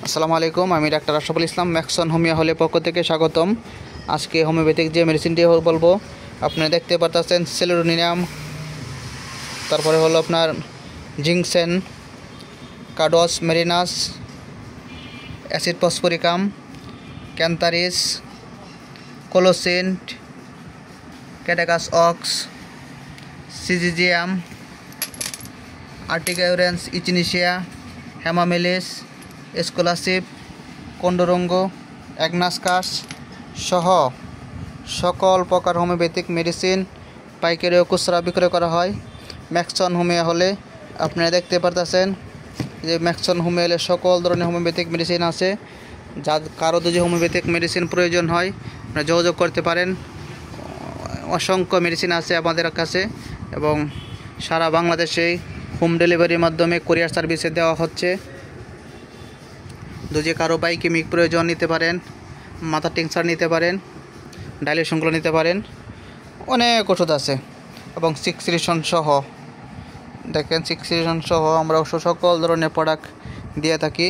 আসসালামু আলাইকুম, আমি doctor Ashraful Islam, Maxon homeo হলের পক্ষ থেকে স্বাগতম। আজকে হোমিওপ্যাথিক যে মেডিসিনটি বলবো, আপনারা দেখতে পাচ্ছেন সেলুলোনিয়াম, তারপরে হলো আপনার ginseng, carduus marianus, acid phosphoricum, cantharis, colocynth, ক্যাটাকাস অক্স, syzygium, urtica urens, echinacea, hamamelis, স্কলারশিপ, কন্ডোরঙ্গ, অ্যাগনাসকাস সহ সকল প্রকার হোমিওপ্যাথিক মেডিসিন পাইকারি ও খুচরা বিক্রয় করা হয় ম্যাক্সন হোমিও হলে। আপনারা দেখতে পারতেছেন যে ম্যাক্সন হোমিও হলে সকল ধরনের হোমিওপ্যাথিক মেডিসিন আছে। কারো যদি হোমিওপ্যাথিক মেডিসিন প্রয়োজন হয় আপনারা যোগাযোগ করতে পারেন। অসংখ্য মেডিসিন আছে আমাদের কাছে এবং সারা বাংলাদেশেই হোম ডেলিভারির মাধ্যমে কুরিয়ার সার্ভিসে দেওয়া হচ্ছে। যদি কারো বায়োকেমিক প্রয়োজন নিতে পারেন, মাথা টিংচার নিতে পারেন, ডাইলেশনগুলো নিতে পারেন, অনেক ওষুধ আছে এবং সিক্সিশন সহ দেখেন, সিক্সিশন সহ আমরা সকল ধরনের প্রোডাক্ট দিয়ে থাকি।